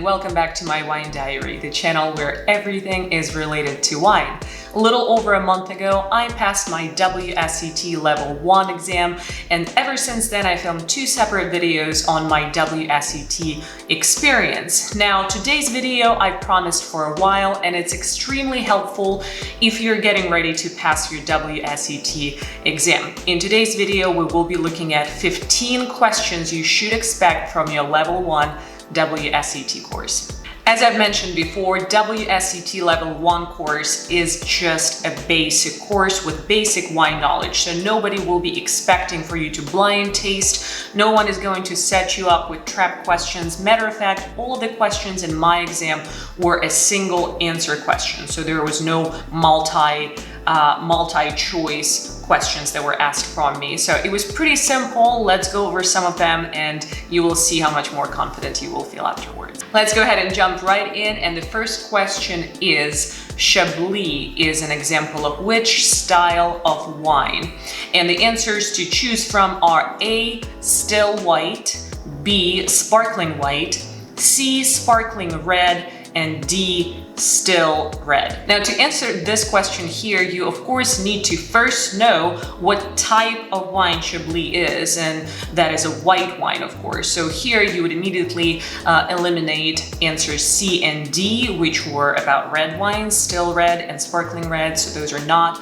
welcome back to my wine diary, the channel where everything is related to wine. A little over a month ago, I passed my WSET Level 1 exam, and ever since then I filmed 2 separate videos on my WSET experience. Now, today's video I've promised for a while, and it's extremely helpful if you're getting ready to pass your WSET exam. In today's video, we will be looking at 15 questions you should expect from your Level 1 WSET course. As I've mentioned before, WSET Level 1 course is just a basic course with basic wine knowledge, so nobody will be expecting for you to blind taste. No one is going to set you up with trap questions. Matter of fact, all of the questions in my exam were a single answer question, so there was no multi-choice questions that were asked from me. So it was pretty simple. Let's go over some of them and you will see how much more confident you will feel afterwards. Let's go ahead and jump right in. And the first question is, Chablis is an example of which style of wine? And the answers to choose from are A, still white, B, sparkling white, C, sparkling red, and D, still red. Now, to answer this question here, you of course need to first know what type of wine Chablis is, and that is a white wine, of course. So here you would immediately eliminate answers C and D, which were about red wines, still red and sparkling red, so those are not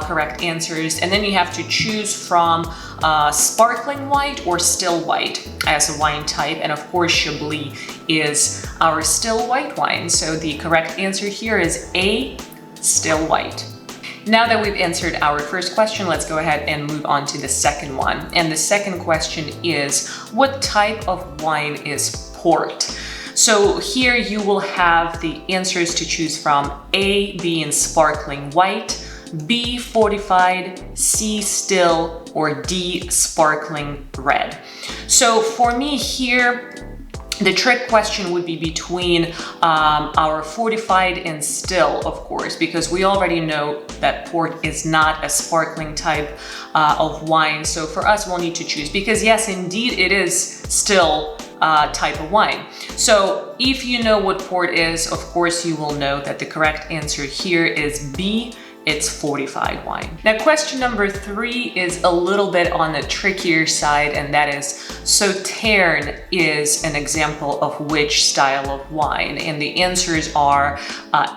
correct answers. And then you have to choose from sparkling white or still white as a wine type, and of course Chablis is our still white wine. So the correct answer here is A, still white. Now that we've answered our first question, let's go ahead and move on to the second one. And the second question is, what type of wine is port? So here you will have the answers to choose from: A being sparkling white, B fortified, C still, or D sparkling red. So for me here, the trick question would be between our fortified and still, of course, because we already know that port is not a sparkling type of wine. So for us, we'll need to choose, because yes, indeed, it is still type of wine. So if you know what port is, of course, you will know that the correct answer here is B. It's fortified wine. Now, question number 3 is a little bit on the trickier side, and that is, Sauternes is an example of which style of wine? And the answers are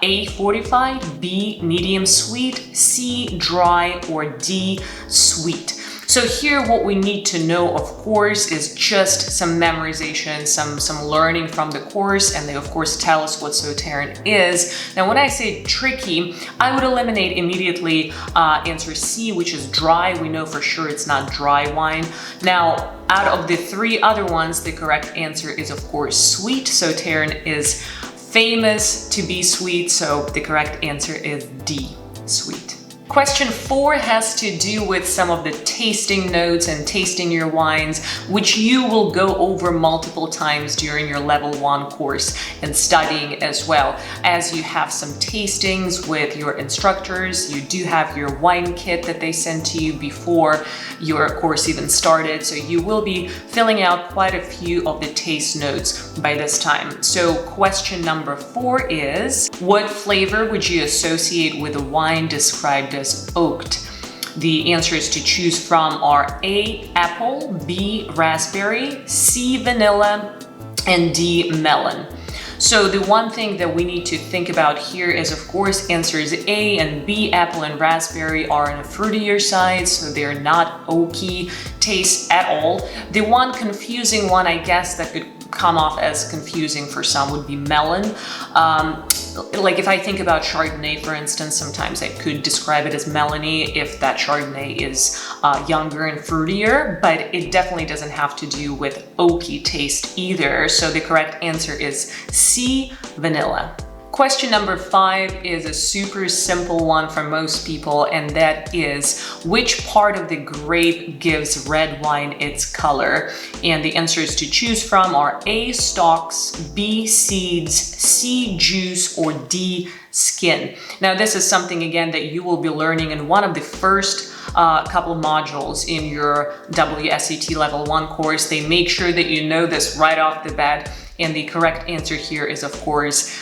A, fortified, B, medium sweet, C, dry, or D, sweet. So here what we need to know, of course, is just some memorization, some learning from the course, and they of course tell us what Sauternes is. Now, when I say tricky, I would eliminate immediately answer C, which is dry. We know for sure it's not dry wine. Now, out of the 3 other ones, the correct answer is of course sweet. Sauternes is famous to be sweet, so the correct answer is D, sweet. Question 4 has to do with some of the tasting notes and tasting your wines, which you will go over multiple times during your Level 1 course and studying as well. As you have some tastings with your instructors, you do have your wine kit that they send to you before your course even started, so you will be filling out quite a few of the taste notes by this time. So question number 4 is, what flavor would you associate with a wine described as oaked? The answers to choose from are A, apple, B, raspberry, C, vanilla, and D, melon. So the one thing that we need to think about here is, of course, answers A and B, apple and raspberry, are on a fruitier side, so they're not oaky taste at all. The one confusing one, I guess, that could come off as confusing for some would be melon. Like if I think about Chardonnay, for instance, sometimes I could describe it as melony if that Chardonnay is younger and fruitier, but it definitely doesn't have to do with oaky taste either. So the correct answer is C, vanilla. Question number 5 is a super simple one for most people, and that is, which part of the grape gives red wine its color? And the answers to choose from are A, stalks, B, seeds, C, juice, or D, skin. Now, this is something, again, that you will be learning in one of the first couple of modules in your WSET Level 1 course. They make sure that you know this right off the bat. And the correct answer here is, of course,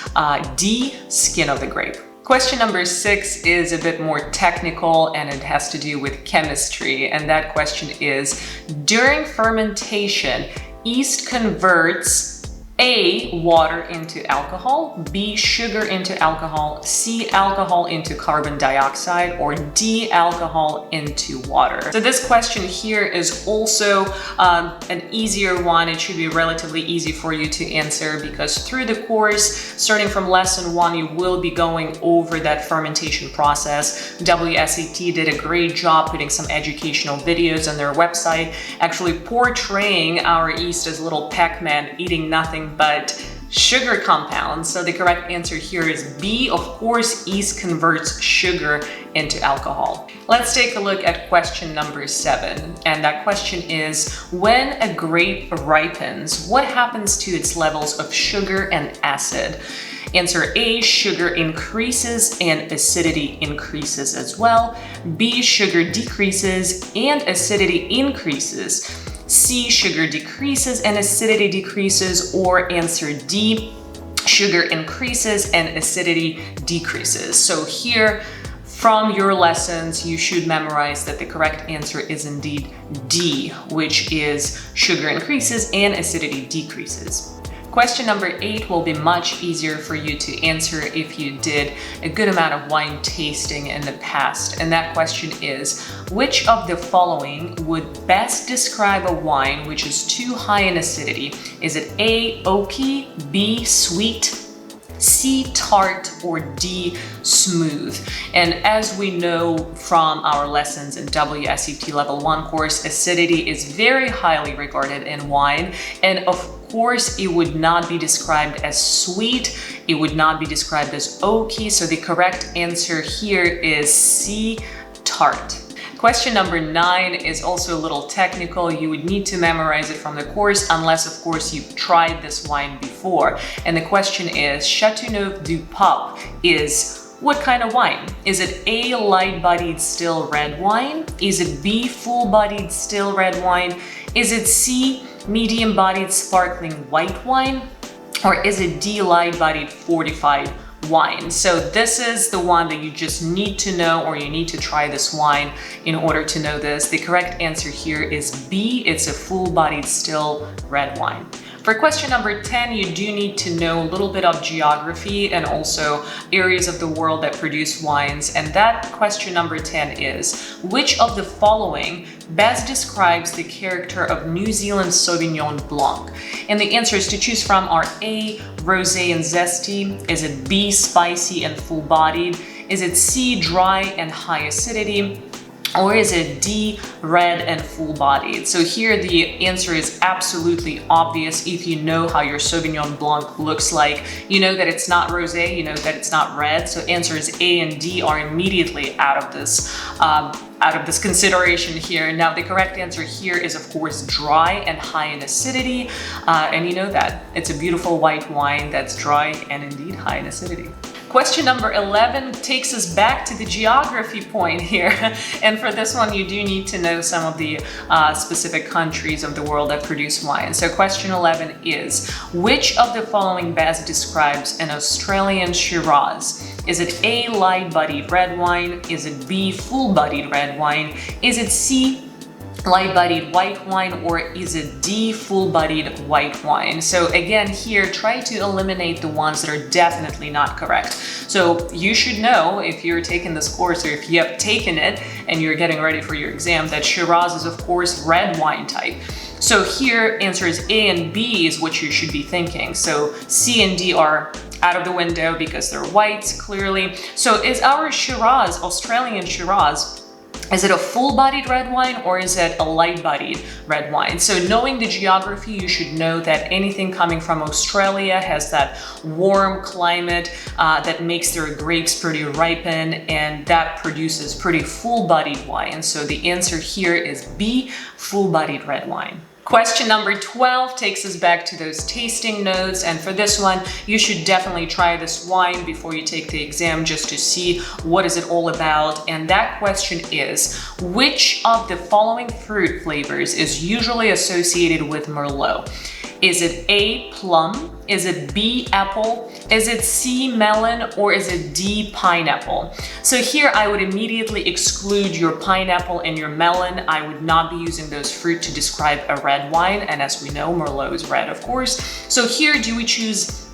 D, skin of the grape. Question number 6 is a bit more technical and it has to do with chemistry. And that question is, during fermentation, yeast converts A, water into alcohol, B, sugar into alcohol, C, alcohol into carbon dioxide, or D, alcohol into water. So this question here is also an easier one. It should be relatively easy for you to answer because through the course, starting from lesson 1, you will be going over that fermentation process. WSET did a great job putting some educational videos on their website, actually portraying our yeast as little Pac-Man eating nothing but sugar compounds. So the correct answer here is B. Of course, yeast converts sugar into alcohol. Let's take a look at question number 7. And that question is, when a grape ripens, what happens to its levels of sugar and acid? Answer A, sugar increases and acidity increases as well. B, sugar decreases and acidity increases. C, sugar decreases and acidity decreases, or answer D, sugar increases and acidity decreases. So here, from your lessons, you should memorize that the correct answer is indeed D, which is sugar increases and acidity decreases. Question number 8 will be much easier for you to answer if you did a good amount of wine tasting in the past. And that question is, which of the following would best describe a wine which is too high in acidity? Is it A, oaky, B, sweet, C, tart, or D, smooth? And as we know from our lessons in WSET Level 1 course, acidity is very highly regarded in wine, and of course it would not be described as sweet, it would not be described as oaky, so the correct answer here is C, tart. Question number 9 is also a little technical. You would need to memorize it from the course unless, of course, you've tried this wine before. And the question is, Chateauneuf du Pape is what kind of wine? Is it A, light-bodied still red wine? Is it B, full-bodied still red wine? Is it C, medium-bodied sparkling white wine? Or is it D, light-bodied fortified wine? So this is the one that you just need to know, or you need to try this wine in order to know this. The correct answer here is B. It's a full-bodied still red wine. For question number 10, you do need to know a little bit of geography and also areas of the world that produce wines. And that question number 10 is, which of the following best describes the character of New Zealand Sauvignon Blanc? And the answers to choose from are A, rosé and zesty. Is it B, spicy and full-bodied? Is it C, dry and high acidity? Or is it D, red and full-bodied? So here the answer is absolutely obvious. If you know how your Sauvignon Blanc looks like, you know that it's not rosé, you know that it's not red. So answers A and D are immediately out of this consideration here. Now the correct answer here is, of course, dry and high in acidity. And you know that it's a beautiful white wine that's dry and indeed high in acidity. Question number 11 takes us back to the geography point here. And for this one, you do need to know some of the specific countries of the world that produce wine. So question 11 is, which of the following best describes an Australian Shiraz? Is it A, light-bodied red wine? Is it B, full-bodied red wine? Is it C, light-bodied white wine, or is it D, full-bodied white wine? So again, here, try to eliminate the ones that are definitely not correct. So you should know, if you're taking this course or if you have taken it and you're getting ready for your exam, that Shiraz is, of course, red wine type. So here, answers A and B is what you should be thinking. So C and D are out of the window because they're whites, clearly. So is our Shiraz, Australian Shiraz, is it a full-bodied red wine or is it a light-bodied red wine? So knowing the geography, you should know that anything coming from Australia has that warm climate that makes their grapes pretty ripen, and that produces pretty full-bodied wine. So the answer here is B, full-bodied red wine. Question number 12 takes us back to those tasting notes, and for this one, you should definitely try this wine before you take the exam just to see what is it all about. And that question is, which of the following fruit flavors is usually associated with Merlot? Is it A, plum? Is it B, apple? Is it C, melon? Or is it D, pineapple? So here I would immediately exclude your pineapple and your melon. I would not be using those fruit to describe a red wine. And as we know, Merlot is red, of course. So here, do we choose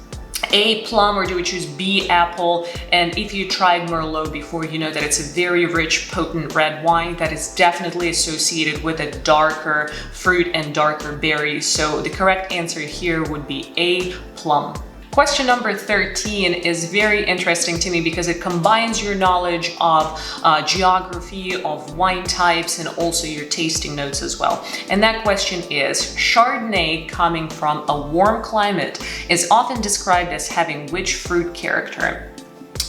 A, plum, or do we choose B, apple? And if you tried Merlot before, you know that it's a very rich, potent red wine that is definitely associated with a darker fruit and darker berries. So the correct answer here would be A, plum. Question number 13 is very interesting to me because it combines your knowledge of geography, of wine types, and also your tasting notes as well. And that question is, Chardonnay coming from a warm climate is often described as having which fruit character?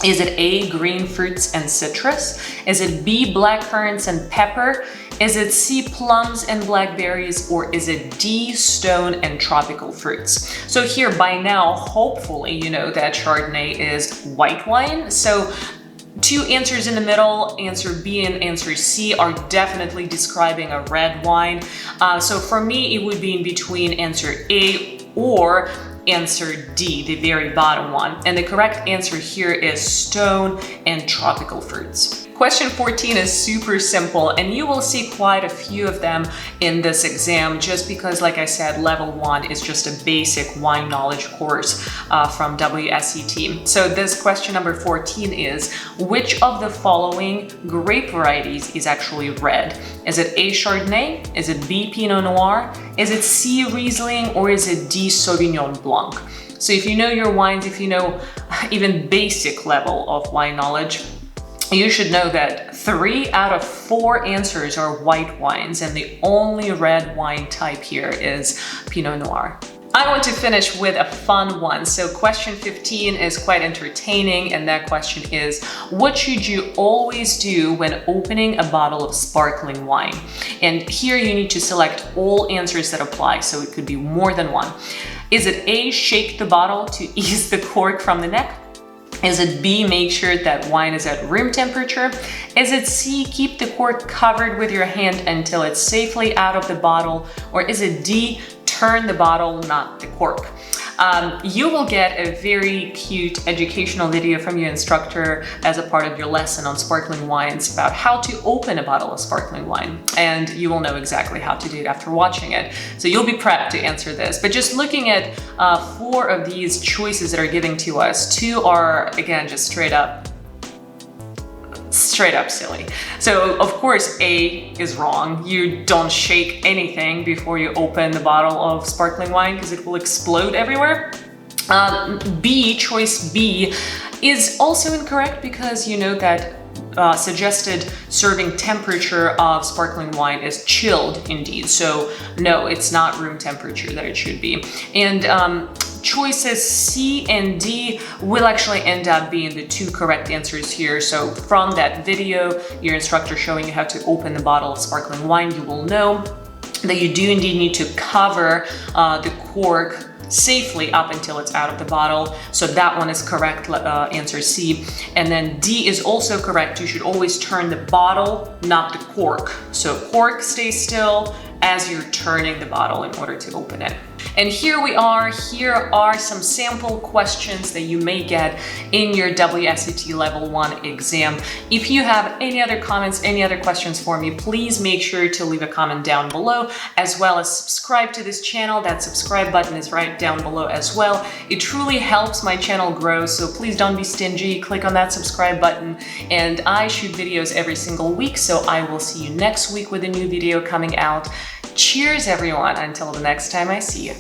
Is it A, green fruits and citrus? Is it B, black currants and pepper? Is it C, plums and blackberries? Or is it D, stone and tropical fruits? So here by now, hopefully you know that Chardonnay is white wine. So two answers in the middle, answer B and answer C, are definitely describing a red wine. So for me, it would be in between answer A or answer D, the very bottom one. And the correct answer here is stone and tropical fruits. Question 14 is super simple, and you will see quite a few of them in this exam just because, like I said, level 1 is just a basic wine knowledge course from WSET. So this question number 14 is, which of the following grape varieties is actually red? Is it A, Chardonnay? Is it B, Pinot Noir? Is it C, Riesling? Or is it D, Sauvignon Blanc? So if you know your wines, if you know even basic level of wine knowledge, you should know that 3 out of 4 answers are white wines, and the only red wine type here is Pinot Noir. I want to finish with a fun one. So question 15 is quite entertaining, and that question is, what should you always do when opening a bottle of sparkling wine? And here you need to select all answers that apply, so it could be more than one. Is it A, shake the bottle to ease the cork from the neck? Is it B, make sure that wine is at room temperature? Is it C, keep the cork covered with your hand until it's safely out of the bottle? Or is it D, turn the bottle, not the cork? You will get a very cute educational video from your instructor as a part of your lesson on sparkling wines about how to open a bottle of sparkling wine, and you will know exactly how to do it after watching it. So you'll be prepped to answer this. But just looking at 4 of these choices that are given to us, 2 are, again, just straight up silly. So of course A is wrong. You don't shake anything before you open the bottle of sparkling wine because it will explode everywhere. Choice B is also incorrect because you know that suggested serving temperature of sparkling wine is chilled indeed. So no, it's not room temperature that it should be. And choices C and D will actually end up being the 2 correct answers here. So from that video, your instructor showing you how to open the bottle of sparkling wine, you will know that you do indeed need to cover the cork safely up until it's out of the bottle. So that one is correct, answer C. And then D is also correct. You should always turn the bottle, not the cork. So cork stays still as you're turning the bottle in order to open it. And here we are. Here are some sample questions that you may get in your WSET Level 1 exam. If you have any other comments, any other questions for me, please make sure to leave a comment down below, as well as subscribe to this channel. That subscribe button is right down below as well. It truly helps my channel grow, so please don't be stingy. Click on that subscribe button. And I shoot videos every single week, so I will see you next week with a new video coming out. Cheers, everyone, until the next time I see you.